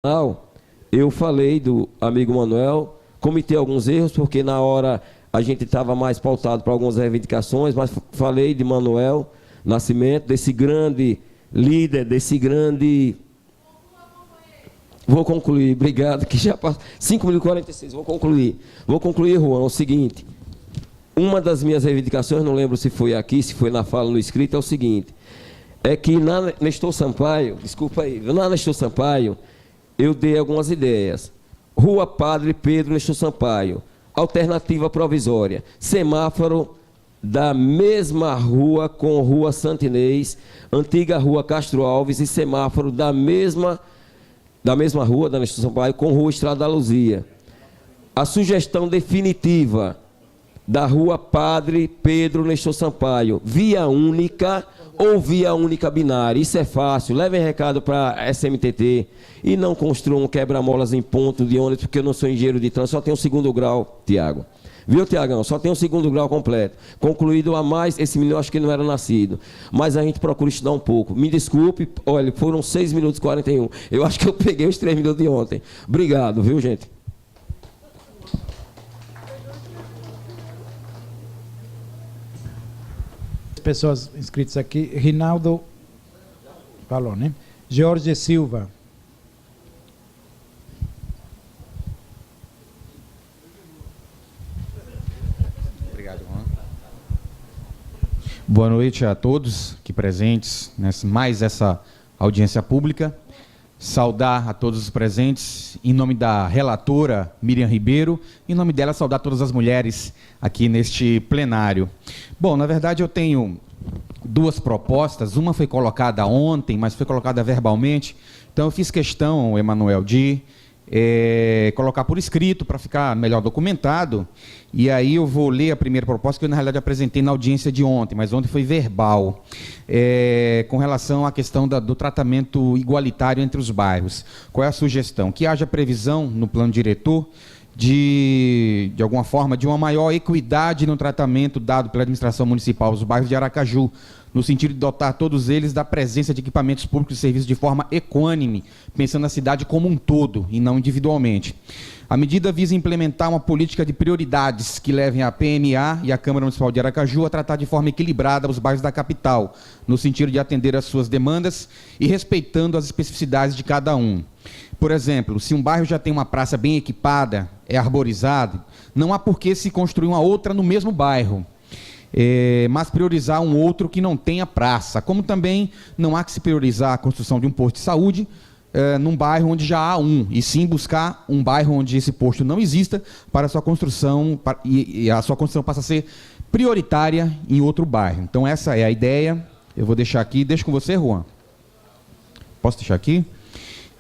Eu falei do amigo Manuel, cometei alguns erros, porque na hora a gente estava mais pautado para algumas reivindicações, mas falei de Manuel Nascimento, desse grande líder, desse grande... Vou concluir, obrigado, que já passou 5:46, vou concluir, Juan, o seguinte: uma das minhas reivindicações, não lembro se foi aqui, se foi na fala, no escrito, é o seguinte, é que na Nestor Sampaio, desculpa aí, na Nestor Sampaio, eu dei algumas ideias. Rua Padre Pedro Nestor Sampaio, alternativa provisória, semáforo da mesma rua com Rua Santo Inês, antiga Rua Castro Alves, e semáforo da mesma rua, da Nestor Sampaio, com Rua Estrada da Luzia. A sugestão definitiva da Rua Padre Pedro Nestor Sampaio, via única ou via única binária. Isso é fácil, levem recado para a SMTT e não construam quebra-molas em ponto de ônibus, porque eu não sou engenheiro de trânsito, só tenho 2º grau, Tiago. Viu, Tiagão? Só tenho 2º grau completo. Concluído a mais, esse menino acho que não era nascido. Mas a gente procura estudar um pouco. Me desculpe, olha, foram 6 minutos e 41. Eu acho que eu peguei os 3 minutos de ontem. Obrigado, viu, gente? Pessoas inscritas aqui. Rinaldo falou, né? Jorge Silva. Obrigado, Juan. Boa noite a todos aqui presentes, mais essa audiência pública. Saudar a todos os presentes, em nome da relatora Miriam Ribeiro, em nome dela saudar todas as mulheres aqui neste plenário. Bom, na verdade eu tenho 2 propostas, uma foi colocada ontem, mas foi colocada verbalmente, então eu fiz questão, Emanuel, de colocar por escrito para ficar melhor documentado, e aí eu vou ler a primeira proposta que eu na realidade apresentei na audiência de ontem, mas ontem foi verbal, com relação à questão do tratamento igualitário entre os bairros. Qual é a sugestão? Que haja previsão no plano diretor de alguma forma, de uma maior equidade no tratamento dado pela administração municipal aos bairros de Aracaju, no sentido de dotar todos eles da presença de equipamentos públicos e serviços de forma equânime, pensando na cidade como um todo e não individualmente. A medida visa implementar uma política de prioridades que levem a PMA e a Câmara Municipal de Aracaju a tratar de forma equilibrada os bairros da capital, no sentido de atender às suas demandas e respeitando as especificidades de cada um. Por exemplo, se um bairro já tem uma praça bem equipada, é arborizado, não há por que se construir uma outra no mesmo bairro, mas priorizar um outro que não tenha praça. Como também não há que se priorizar a construção de um posto de saúde num bairro onde já há um, e sim buscar um bairro onde esse posto não exista para a sua construção, e a sua construção passa a ser prioritária em outro bairro. Então essa é a ideia. Eu vou deixar aqui, deixo com você, Juan. Posso deixar aqui?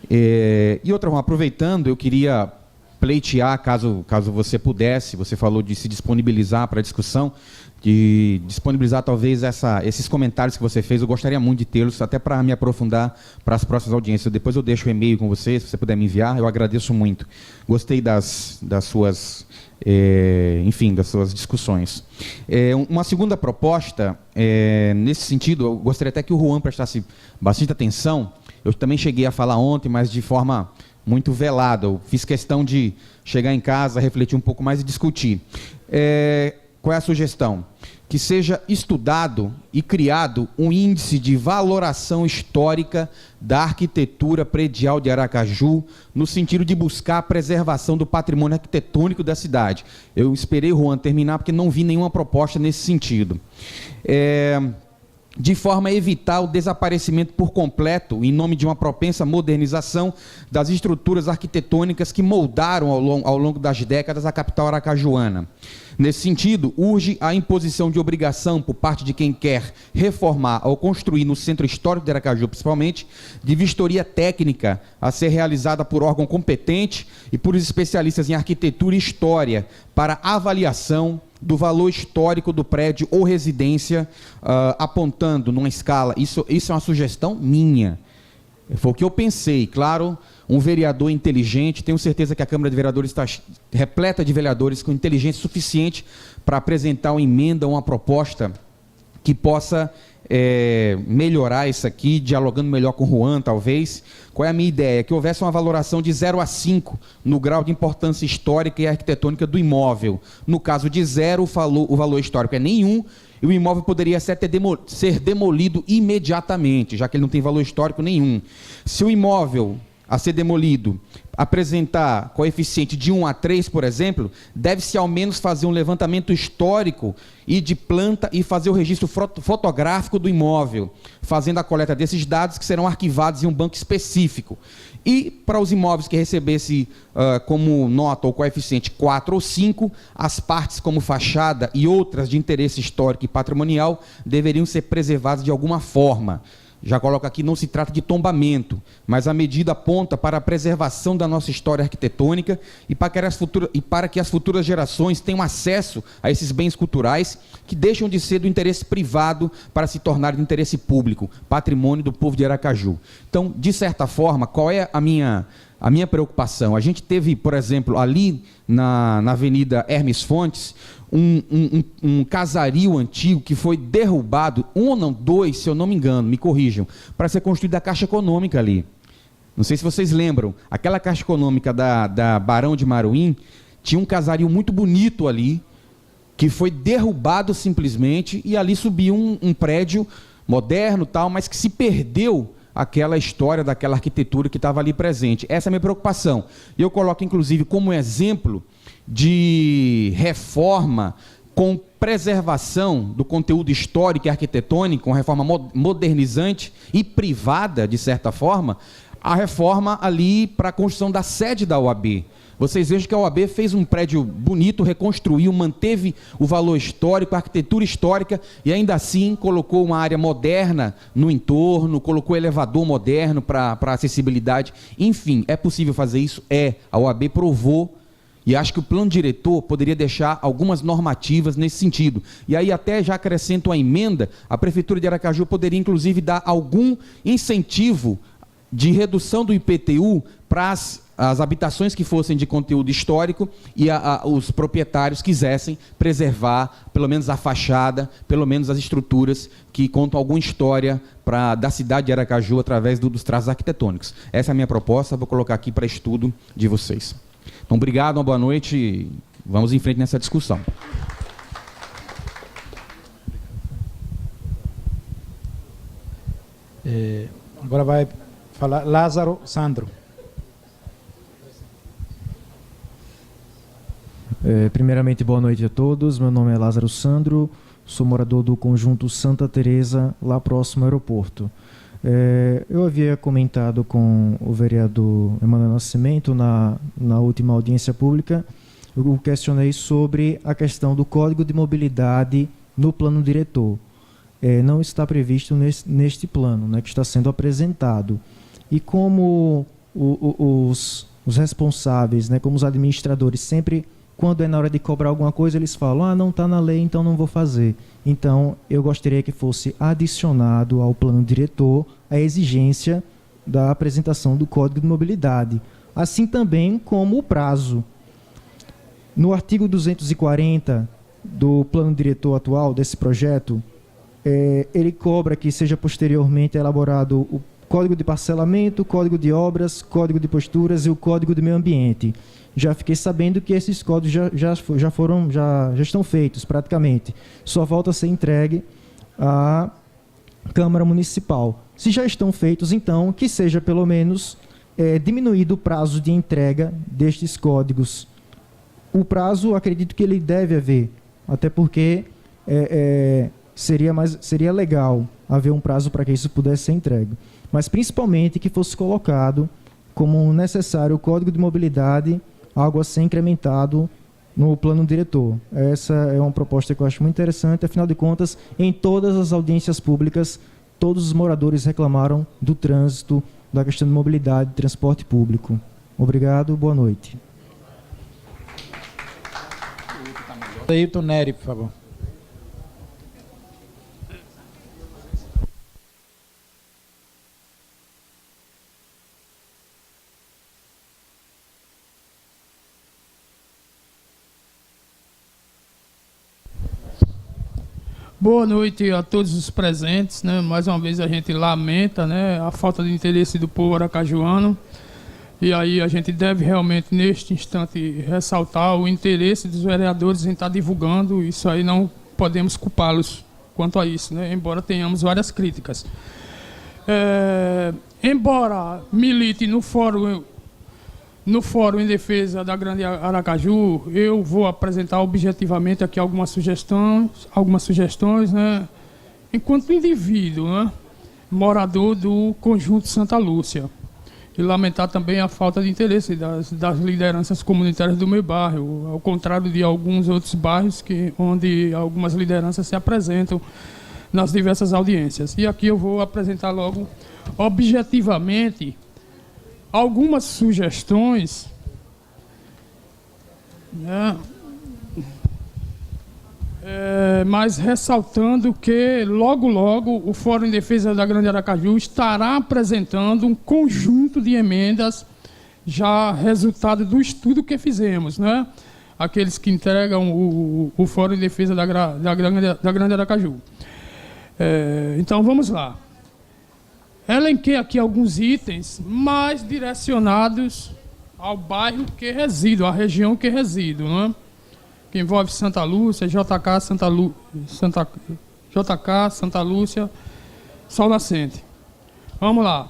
E outra, Juan, aproveitando, eu queria pleitear, caso você pudesse, você falou de se disponibilizar para a discussão, de disponibilizar talvez esses comentários que você fez, eu gostaria muito de tê-los, até para me aprofundar para as próximas audiências. Depois eu deixo o e-mail com você, se você puder me enviar, eu agradeço muito. Gostei das suas, enfim, das suas discussões. Uma segunda proposta, nesse sentido, eu gostaria até que o Juan prestasse bastante atenção. Eu também cheguei a falar ontem, mas de forma muito velada. Eu fiz questão de chegar em casa, refletir um pouco mais e discutir. Qual é a sugestão? Que seja estudado e criado um índice de valoração histórica da arquitetura predial de Aracaju, no sentido de buscar a preservação do patrimônio arquitetônico da cidade. Eu esperei o Juan terminar, porque não vi nenhuma proposta nesse sentido. De forma a evitar o desaparecimento por completo, em nome de uma propensa modernização das estruturas arquitetônicas que moldaram ao longo das décadas a capital aracajuana. Nesse sentido, urge a imposição de obrigação por parte de quem quer reformar ou construir no centro histórico de Aracaju, principalmente, de vistoria técnica a ser realizada por órgão competente e por especialistas em arquitetura e história para avaliação do valor histórico do prédio ou residência, apontando numa escala, isso é uma sugestão minha, foi o que eu pensei, claro, um vereador inteligente, tenho certeza que a Câmara de Vereadores está repleta de vereadores com inteligência suficiente para apresentar uma emenda, uma proposta que possa melhorar isso aqui, dialogando melhor com o Juan, talvez. Qual é a minha ideia? Que houvesse uma valoração de 0 a 5 no grau de importância histórica e arquitetônica do imóvel. No caso de 0, o valor histórico é nenhum, e o imóvel poderia ser demolido imediatamente, já que ele não tem valor histórico nenhum. Se o imóvel a ser demolido apresentar coeficiente de 1 a 3, por exemplo, deve-se ao menos fazer um levantamento histórico e de planta e fazer o registro fotográfico do imóvel, fazendo a coleta desses dados que serão arquivados em um banco específico. E para os imóveis que recebesse como nota ou coeficiente 4 ou 5, as partes como fachada e outras de interesse histórico e patrimonial deveriam ser preservadas de alguma forma. Já coloco aqui, não se trata de tombamento, mas a medida aponta para a preservação da nossa história arquitetônica e para que as futuras gerações tenham acesso a esses bens culturais que deixam de ser do interesse privado para se tornar de interesse público, patrimônio do povo de Aracaju. Então, de certa forma, qual é a minha preocupação? A gente teve, por exemplo, ali na Avenida Hermes Fontes, um casario antigo que foi derrubado, um ou não, 2, se eu não me engano, me corrijam, para ser construída a Caixa Econômica ali. Não sei se vocês lembram, aquela Caixa Econômica da Barão de Maruim tinha um casario muito bonito ali, que foi derrubado simplesmente, e ali subiu um prédio moderno, tal, mas que se perdeu aquela história daquela arquitetura que estava ali presente. Essa é a minha preocupação. E eu coloco, inclusive, como exemplo de reforma com preservação do conteúdo histórico e arquitetônico, uma reforma modernizante e privada, de certa forma, a reforma ali para a construção da sede da OAB. Vocês vejam que a OAB fez um prédio bonito, reconstruiu, manteve o valor histórico, a arquitetura histórica, e ainda assim colocou uma área moderna no entorno, colocou elevador moderno para acessibilidade. Enfim, é possível fazer isso? A OAB provou, e acho que o plano diretor poderia deixar algumas normativas nesse sentido. E aí até já acrescento a emenda, a Prefeitura de Aracaju poderia inclusive dar algum incentivo de redução do IPTU para as habitações que fossem de conteúdo histórico e os proprietários quisessem preservar pelo menos a fachada, pelo menos as estruturas que contam alguma história da cidade de Aracaju através dos traços arquitetônicos. Essa é a minha proposta, vou colocar aqui para estudo de vocês. Então, obrigado, uma boa noite e vamos em frente nessa discussão. Agora vai falar Lázaro Sandro. Primeiramente, boa noite a todos. Meu nome é Lázaro Sandro, sou morador do conjunto Santa Teresa, lá próximo ao aeroporto. Eu havia comentado com o vereador Emanuel Nascimento na última audiência pública. Eu questionei sobre a questão do Código de Mobilidade no plano diretor. Não está previsto neste plano, né, que está sendo apresentado. E como os responsáveis, né, como os administradores, sempre, quando é na hora de cobrar alguma coisa, eles falam, não está na lei, então não vou fazer. Então, eu gostaria que fosse adicionado ao plano diretor a exigência da apresentação do Código de Mobilidade, assim também como o prazo. No artigo 240 do plano diretor atual desse projeto, ele cobra que seja posteriormente elaborado o Código de Parcelamento, Código de Obras, Código de Posturas e o Código de Meio Ambiente. Já fiquei sabendo que esses códigos já estão feitos praticamente. Só falta ser entregue à Câmara Municipal. Se já estão feitos, então, que seja pelo menos diminuído o prazo de entrega destes códigos. O prazo, acredito que ele deve haver, até porque seria legal haver um prazo para que isso pudesse ser entregue. Mas, principalmente, que fosse colocado como necessário o Código de Mobilidade, algo a ser incrementado no plano diretor. Essa é uma proposta que eu acho muito interessante. Afinal de contas, em todas as audiências públicas, todos os moradores reclamaram do trânsito, da questão de mobilidade, de transporte público. Obrigado, boa noite. Ailton Neri, por favor. Boa noite a todos os presentes, né? Mais uma vez a gente lamenta, né, a falta de interesse do povo aracajuano. E aí a gente deve realmente, neste instante, ressaltar o interesse dos vereadores em estar divulgando. Isso aí não podemos culpá-los quanto a isso, né? Embora tenhamos várias críticas. Embora milite no fórum em defesa da Grande Aracaju, eu vou apresentar objetivamente aqui algumas sugestões, né? Enquanto indivíduo, né? Morador do Conjunto Santa Lúcia. E lamentar também a falta de interesse das lideranças comunitárias do meu bairro, ao contrário de alguns outros bairros onde algumas lideranças se apresentam nas diversas audiências. E aqui eu vou apresentar logo, objetivamente, algumas sugestões, né? Mas ressaltando que logo o Fórum em Defesa da Grande Aracaju estará apresentando um conjunto de emendas já resultado do estudo que fizemos, né? Aqueles que entregam o Fórum em Defesa da Grande Aracaju. Então vamos lá. Elenquei aqui alguns itens mais direcionados ao bairro que resido, à região que resido, né? Que envolve Santa Lúcia, JK, Santa Lúcia, Sol Nascente. Vamos lá.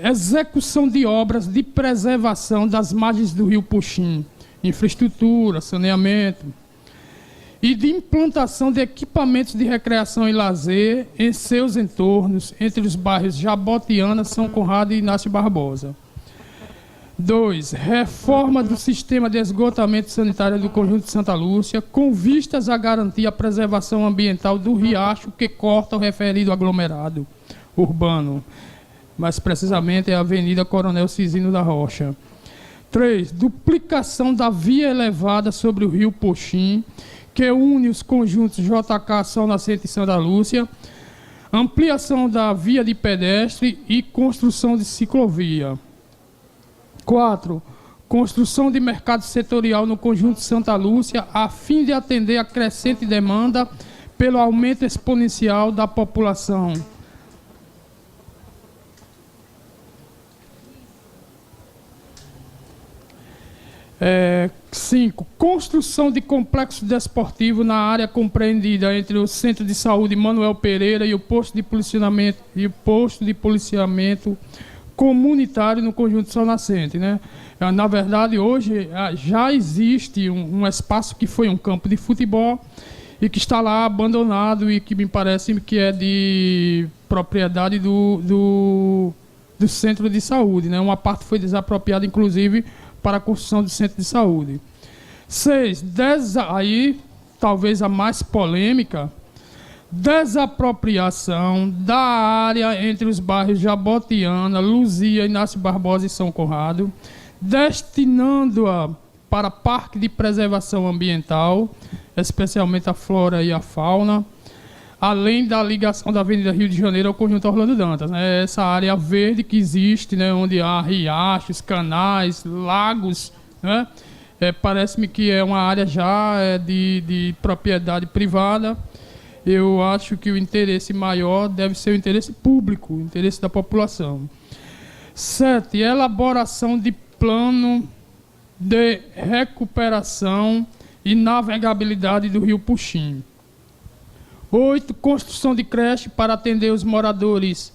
Execução de obras de preservação das margens do rio Puxim, infraestrutura, saneamento, e de implantação de equipamentos de recreação e lazer em seus entornos, entre os bairros Jabotiana, São Conrado e Inácio Barbosa. 2. Reforma do sistema de esgotamento sanitário do Conjunto de Santa Lúcia, com vistas a garantir a preservação ambiental do riacho que corta o referido aglomerado urbano. Mais precisamente é a Avenida Coronel Cisino da Rocha. 3. Duplicação da via elevada sobre o rio Puxim, que une os conjuntos JK, Sol Nascente e Santa Lúcia. Ampliação da via de pedestre e construção de ciclovia. 4. Construção de mercado setorial no Conjunto Santa Lúcia, a fim de atender a crescente demanda pelo aumento exponencial da população. 5. Construção de complexo desportivo na área compreendida entre o Centro de Saúde Manuel Pereira e o posto de policiamento comunitário no Conjunto Sol Nascente, né? Na verdade, hoje já existe um espaço que foi um campo de futebol e que está lá abandonado e que me parece que é de propriedade do Centro de Saúde, né? Uma parte foi desapropriada, inclusive, para a construção do Centro de Saúde. 6. Aí, talvez a mais polêmica, desapropriação da área entre os bairros Jabotiana, Luzia, Inácio Barbosa e São Conrado, destinando-a para parque de preservação ambiental, especialmente a flora e a fauna, além da ligação da Avenida Rio de Janeiro ao Conjunto Orlando Dantas, né? Essa área verde que existe, né? Onde há riachos, canais, lagos, né? Parece-me que é uma área já de propriedade privada. Eu acho que o interesse maior deve ser o interesse público, o interesse da população. 7. Elaboração de plano de recuperação e navegabilidade do rio Puxim. 8. Construção de creche para atender os moradores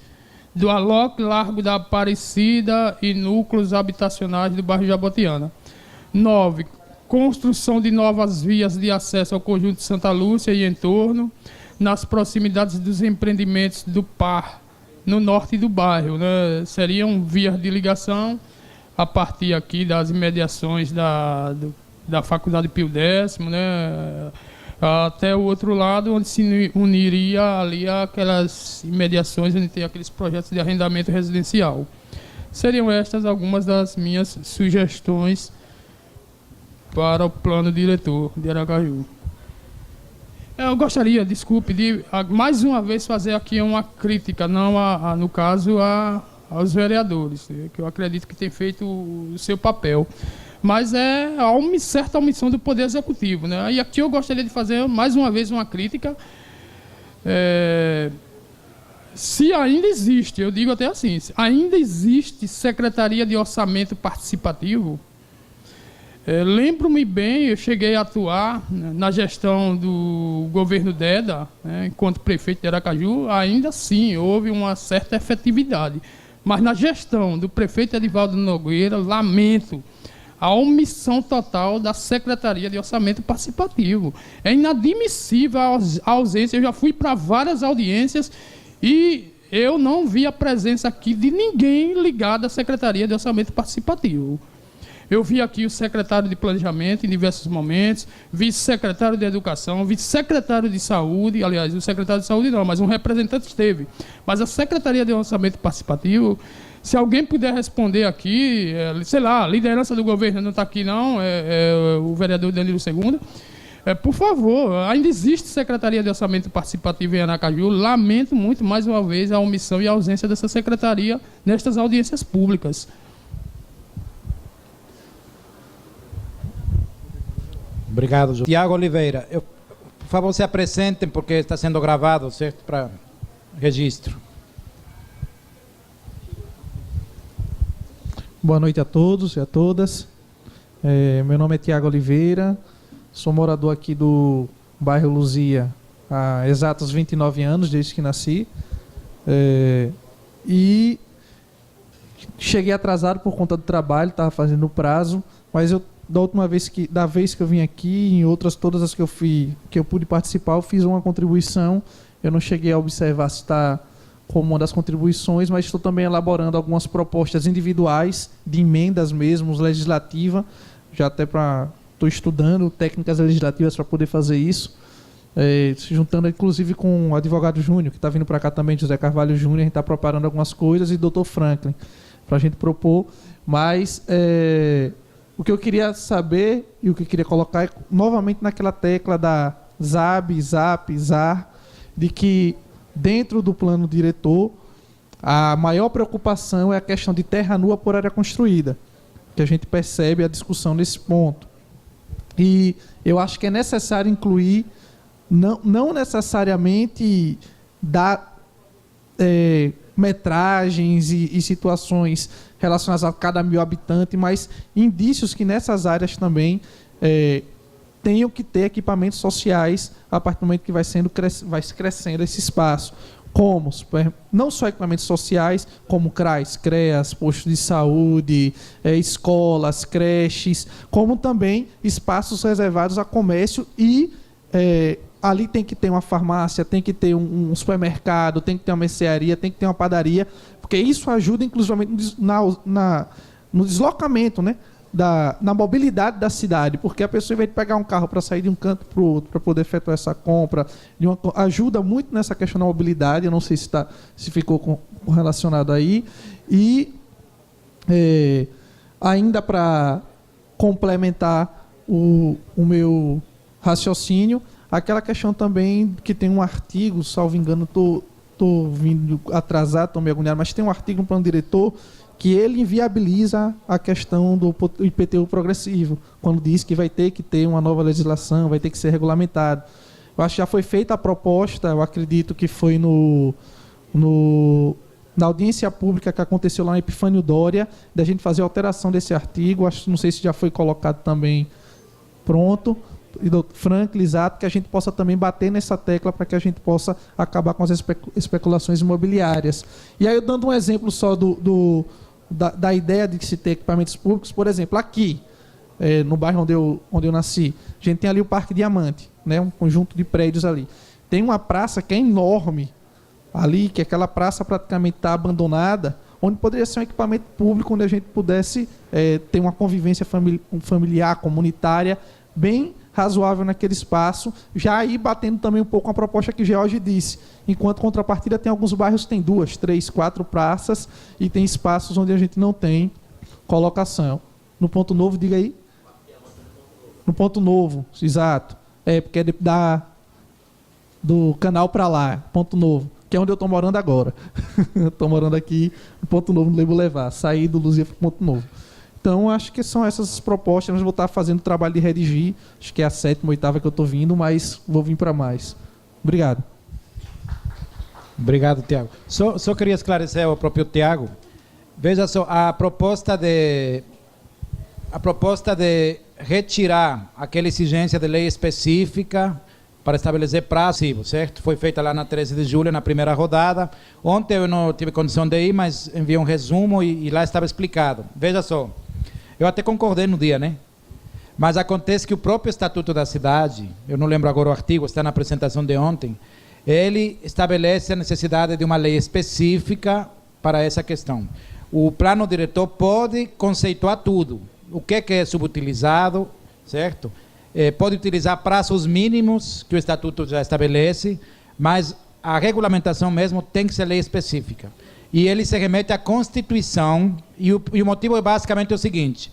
do Aloque, Largo da Aparecida e núcleos habitacionais do bairro Jabotiana. 9. Construção de novas vias de acesso ao Conjunto de Santa Lúcia e entorno, nas proximidades dos empreendimentos do PAR, no norte do bairro, né? Seriam vias de ligação a partir aqui das imediações da Faculdade Pio X, né? Até o outro lado, onde se uniria ali aquelas imediações onde tem aqueles projetos de arrendamento residencial. Seriam estas algumas das minhas sugestões para o plano diretor de Aracaju. Eu gostaria, desculpe, de mais uma vez fazer aqui uma crítica, não no caso aos vereadores, que eu acredito que tem feito o seu papel. mas é certa omissão do Poder Executivo, né? E aqui eu gostaria de fazer, mais uma vez, uma crítica. Se ainda existe, eu digo até assim, se ainda existe Secretaria de Orçamento Participativo. Lembro-me bem, eu cheguei a atuar na gestão do governo Deda, né, enquanto prefeito de Aracaju, ainda sim houve uma certa efetividade. Mas na gestão do prefeito Edivaldo Nogueira, lamento a omissão total da Secretaria de Orçamento Participativo. É inadmissível a ausência. Eu já fui para várias audiências e eu não vi a presença aqui de ninguém ligado à Secretaria de Orçamento Participativo. Eu vi aqui o secretário de Planejamento em diversos momentos, vice-secretário de Educação, vice-secretário de Saúde, aliás, o secretário de Saúde não, mas um representante esteve. Mas a Secretaria de Orçamento Participativo, se alguém puder responder aqui, sei lá, a liderança do governo não está aqui não, o vereador Danilo Segunda, por favor, ainda existe Secretaria de Orçamento Participativo em Aracaju, lamento muito, mais uma vez, a omissão e a ausência dessa secretaria nestas audiências públicas. Obrigado, João. Tiago Oliveira, por favor, se apresentem, porque está sendo gravado, certo? Para registro. Boa noite a todos e a todas. Meu nome é Tiago Oliveira, sou morador aqui do bairro Luzia há exatos 29 anos, desde que nasci. E cheguei atrasado por conta do trabalho, estava fazendo o prazo, mas da vez que eu vim aqui, em outras todas as que eu pude participar, eu fiz uma contribuição. Eu não cheguei a observar se está como uma das contribuições, mas estou também elaborando algumas propostas individuais de emendas mesmo, legislativa, já até estou estudando técnicas legislativas para poder fazer isso, se juntando inclusive com o advogado Júnior, que está vindo para cá também, José Carvalho Júnior, a gente está preparando algumas coisas, e Dr. Franklin, para a gente propor, mas o que eu queria saber e o que eu queria colocar é novamente naquela tecla da ZAB, ZAP, ZAR, de que dentro do plano diretor a maior preocupação é a questão de terra nua por área construída, que a gente percebe a discussão nesse ponto. E eu acho que é necessário incluir, não necessariamente dar metragens e situações relacionadas a cada 1.000 habitantes, mas indícios que nessas áreas também tenham que ter equipamentos sociais a partir do momento que vai se crescendo esse espaço. Como não só equipamentos sociais, como CRAs, CREAS, postos de saúde, escolas, creches, como também espaços reservados a comércio e ali tem que ter uma farmácia, tem que ter um supermercado, tem que ter uma mercearia, tem que ter uma padaria, porque isso ajuda inclusivamente no deslocamento, né? Na mobilidade da cidade, porque a pessoa, em vez de pegar um carro para sair de um canto para o outro, para poder efetuar essa compra, ajuda muito nessa questão da mobilidade. Eu não sei se ficou relacionado aí. E ainda para complementar o meu raciocínio, aquela questão também que tem um artigo, salvo engano, estou vindo atrasado, estou me agoniado, mas tem um artigo no plano diretor que ele inviabiliza a questão do IPTU progressivo, quando diz que vai ter que ter uma nova legislação, vai ter que ser regulamentado. Eu acho que já foi feita a proposta, eu acredito que foi na audiência pública que aconteceu lá em Epifânio Dória, da gente fazer a alteração desse artigo, não sei se já foi colocado também pronto, e do Franklin, exato, que a gente possa também bater nessa tecla para que a gente possa acabar com as especulações imobiliárias. E aí, eu dando um exemplo só da ideia de se ter equipamentos públicos, por exemplo, aqui, no bairro onde eu nasci, a gente tem ali o Parque Diamante, né, um conjunto de prédios ali. Tem uma praça que é enorme ali, que aquela praça praticamente está abandonada, onde poderia ser um equipamento público, onde a gente pudesse ter uma convivência familiar, comunitária, bem razoável naquele espaço, já aí batendo também um pouco a proposta que George disse. Enquanto contrapartida, tem alguns bairros que tem 2, 3, 4 praças e tem espaços onde a gente não tem colocação. No Ponto Novo, diga aí. No Ponto Novo, exato. Porque é do canal para lá, Ponto Novo, que é onde eu estou morando agora. Estou morando aqui no Ponto Novo, no Lebo Levar. Saí do Luzia para o Ponto Novo. Então, acho que são essas propostas. Nós vou estar fazendo o trabalho de redigir. Acho que é a 7ª, 8ª que eu estou vindo, mas vou vir para mais. Obrigado. Obrigado, Tiago. Só queria esclarecer ao próprio Tiago. Veja só, a proposta de retirar aquela exigência de lei específica para estabelecer prazo, certo? Foi feita lá na 13 de julho, na primeira rodada. Ontem eu não tive condição de ir, mas enviei um resumo e lá estava explicado. Veja só, eu até concordei no dia, né? Mas acontece que o próprio Estatuto da Cidade, eu não lembro agora o artigo, está na apresentação de ontem, ele estabelece a necessidade de uma lei específica para essa questão. O plano diretor pode conceituar tudo. O que é subutilizado, certo? Pode utilizar prazos mínimos que o Estatuto já estabelece, mas a regulamentação mesmo tem que ser lei específica. E ele se remete à Constituição, e o motivo é basicamente o seguinte: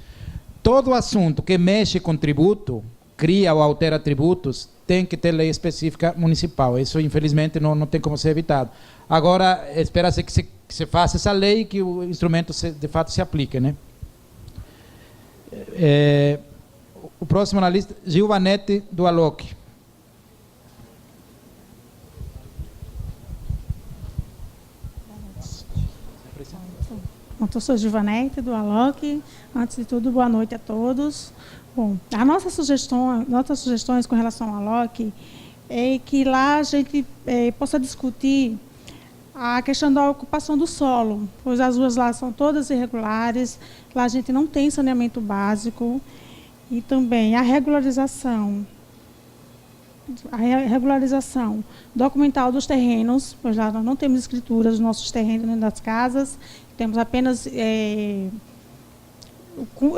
todo assunto que mexe com tributo, cria ou altera tributos, tem que ter lei específica municipal. Isso, infelizmente, não tem como ser evitado. Agora, espera-se que se faça essa lei e que o instrumento, de fato, se aplique, né? O próximo na lista, Gilvanete do Alok. Eu sou Gilvanete do Alok. Antes de tudo, boa noite a todos. Bom, nossas sugestões com relação ao Alok é que lá a gente possa discutir a questão da ocupação do solo, pois as ruas lá são todas irregulares, lá a gente não tem saneamento básico, e também a regularização documental dos terrenos, pois lá nós não temos escrituras dos nossos terrenos dentro das casas, temos apenas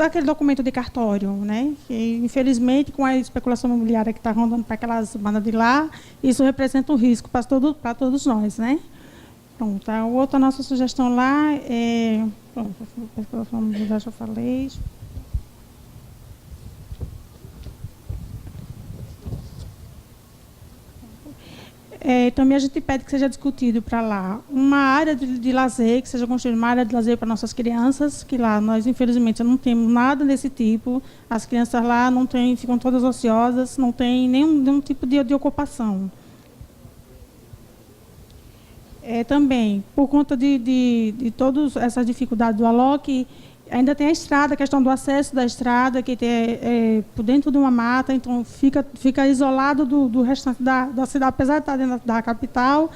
aquele documento de cartório, né? Que, infelizmente, com a especulação imobiliária que está rondando para aquelas bandas de lá, isso representa um risco para todos nós, né? Pronto, a outra nossa sugestão lá é... Pronto, já falei. Também a gente pede que seja discutido para lá uma área de lazer, que seja construída uma área de lazer para nossas crianças, que lá nós, infelizmente, não temos nada desse tipo. As crianças lá não têm, ficam todas ociosas, não tem nenhum tipo de ocupação. Também, por conta de todas essas dificuldades do Alok, ainda tem a estrada, a questão do acesso da estrada, que tem por dentro de uma mata, então fica isolado do restante da cidade, apesar de estar dentro da capital,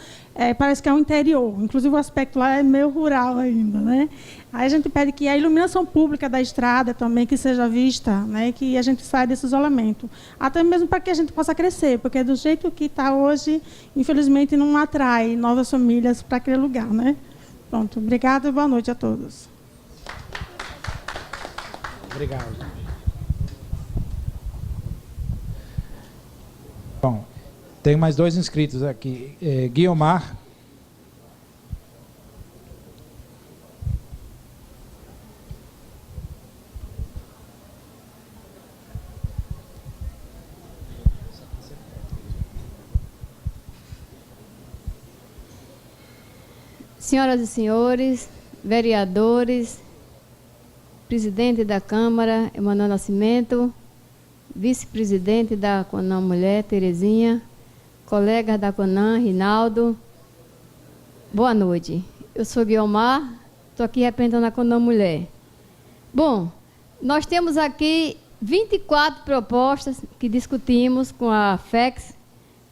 parece que é um interior. Inclusive o aspecto lá é meio rural ainda, né? Aí a gente pede que a iluminação pública da estrada também que seja vista, né? Que a gente saia desse isolamento. Até mesmo para que a gente possa crescer, porque do jeito que está hoje, infelizmente não atrai novas famílias para aquele lugar, né? Pronto, obrigada e boa noite a todos. Obrigado. Bom, tem mais 2 inscritos aqui. Guiomar. Senhoras e senhores, vereadores, presidente da Câmara, Emanuel Nascimento, vice-presidente da CONAN Mulher, Terezinha, colegas da CONAN, Rinaldo, boa noite. Eu sou Guiomar, estou aqui representando a CONAN Mulher. Bom, nós temos aqui 24 propostas que discutimos com a FEX,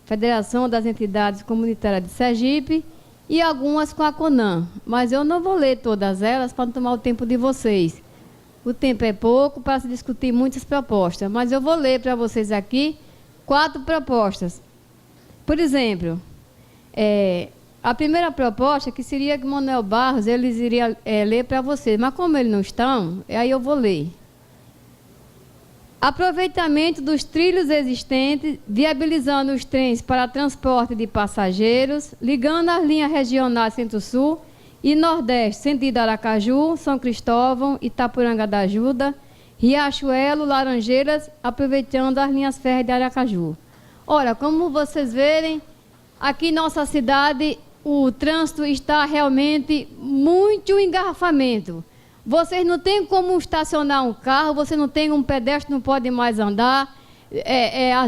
Federação das Entidades Comunitárias de Sergipe, e algumas com a CONAN, mas eu não vou ler todas elas para não tomar o tempo de vocês. O tempo é pouco para se discutir muitas propostas, mas eu vou ler para vocês aqui 4 propostas. Por exemplo, a primeira proposta, que seria que Manuel Barros, eles iriam ler para vocês, mas como eles não estão, aí eu vou ler. Aproveitamento dos trilhos existentes, viabilizando os trens para transporte de passageiros, ligando as linhas regionais Centro-Sul e Nordeste, sentido Aracaju, São Cristóvão, Itapuranga da Ajuda, Riachuelo, Laranjeiras, aproveitando as linhas férreas de Aracaju. Ora, como vocês verem, aqui em nossa cidade, o trânsito está realmente muito engarrafamento. vocês não têm como estacionar um carro, você não tem um pedestre, não pode mais andar,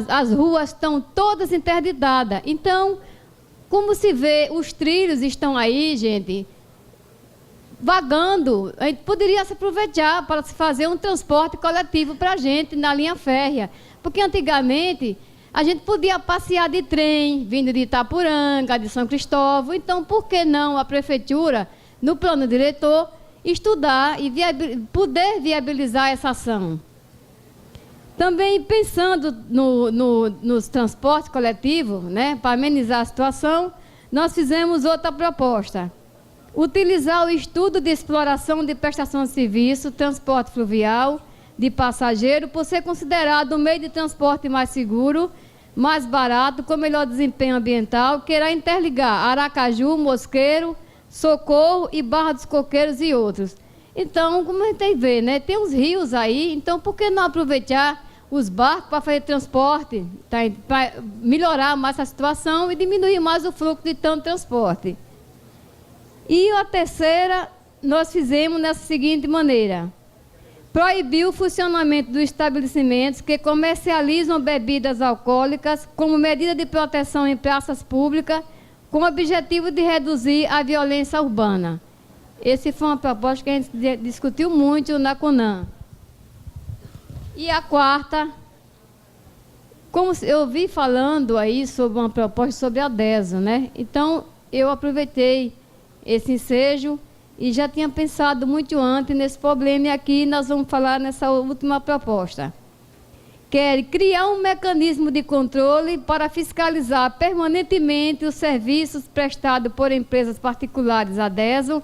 as ruas estão todas interditadas. Então, como se vê, os trilhos estão aí, gente, vagando. A gente poderia se aproveitar para se fazer um transporte coletivo para a gente na linha férrea. Porque antigamente a gente podia passear de trem, vindo de Itapuranga, de São Cristóvão. Então, por que não a prefeitura, no plano diretor, estudar e poder viabilizar essa ação? Também pensando nos transportes coletivos, né, para amenizar a situação, nós fizemos outra proposta. Utilizar o estudo de exploração de prestação de serviço, transporte fluvial de passageiro, por ser considerado o meio de transporte mais seguro, mais barato, com melhor desempenho ambiental, que irá interligar Aracaju, Mosqueiro, Socorro e Barra dos Coqueiros e outros. Então, como a gente vê, né, tem os rios aí, então por que não aproveitar os barcos para fazer transporte, tá, para melhorar mais a situação e diminuir mais o fluxo de tanto transporte? E a terceira, nós fizemos dessa seguinte maneira: proibir o funcionamento dos estabelecimentos que comercializam bebidas alcoólicas como medida de proteção em praças públicas, com o objetivo de reduzir a violência urbana. Essa foi uma proposta que a gente discutiu muito na CONAM. E a quarta, como eu vi falando aí sobre uma proposta sobre a DESO, né? Então, eu aproveitei esse ensejo e já tinha pensado muito antes nesse problema, e aqui nós vamos falar nessa última proposta. Quer criar um mecanismo de controle para fiscalizar permanentemente os serviços prestados por empresas particulares à DESO,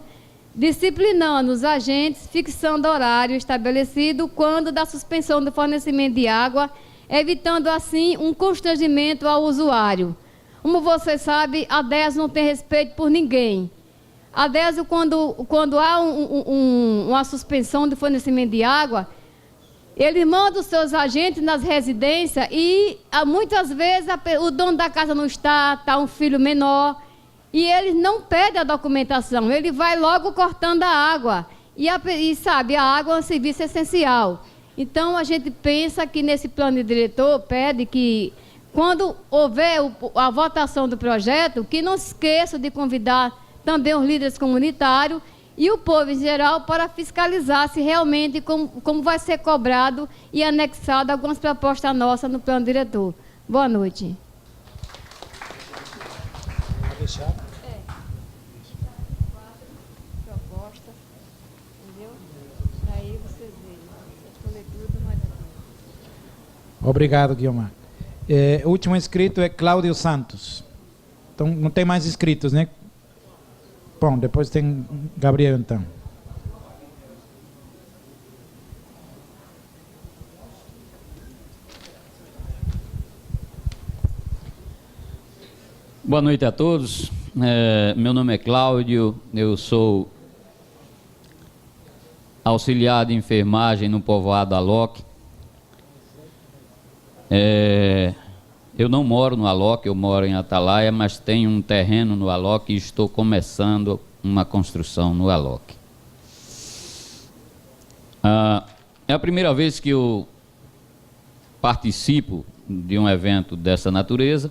disciplinando os agentes, fixando horário estabelecido quando da suspensão do fornecimento de água, evitando assim um constrangimento ao usuário. Como você sabe, a DESO não tem respeito por ninguém. A DESO, quando há uma suspensão do fornecimento de água, ele manda os seus agentes nas residências e muitas vezes o dono da casa não está um filho menor, e ele não pede a documentação, ele vai logo cortando a água. E sabe, a água é um serviço essencial. Então, a gente pensa que nesse plano diretor pede que, quando houver a votação do projeto, que não se esqueça de convidar também os líderes comunitários e o povo em geral para fiscalizar se realmente como vai ser cobrado e anexado algumas propostas nossas no plano diretor. Boa noite. Proposta, entendeu? Aí vocês veem. Obrigado, Guilmar. O último inscrito é Cláudio Santos. Então, não tem mais inscritos, né? Bom, depois tem Gabriel, então. Boa noite a todos. Meu nome é Cláudio, eu sou auxiliar de enfermagem no povoado Aloque. Eu não moro no Aloque, eu moro em Atalaia, mas tenho um terreno no Aloque e estou começando uma construção no Aloque. É a primeira vez que eu participo de um evento dessa natureza.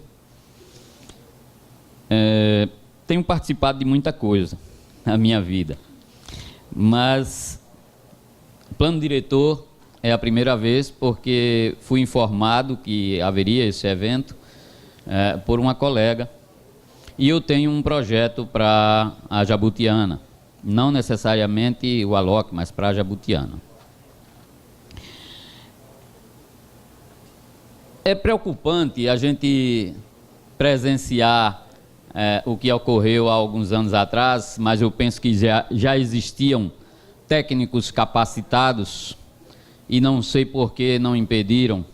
Tenho participado de muita coisa na minha vida, mas o plano diretor é a primeira vez, porque fui informado que haveria esse evento por uma colega, e eu tenho um projeto para a Jabutiana, não necessariamente o Aloque, mas para a Jabutiana. É preocupante a gente presenciar o que ocorreu há alguns anos atrás, mas eu penso que já existiam técnicos capacitados e não sei por que não impediram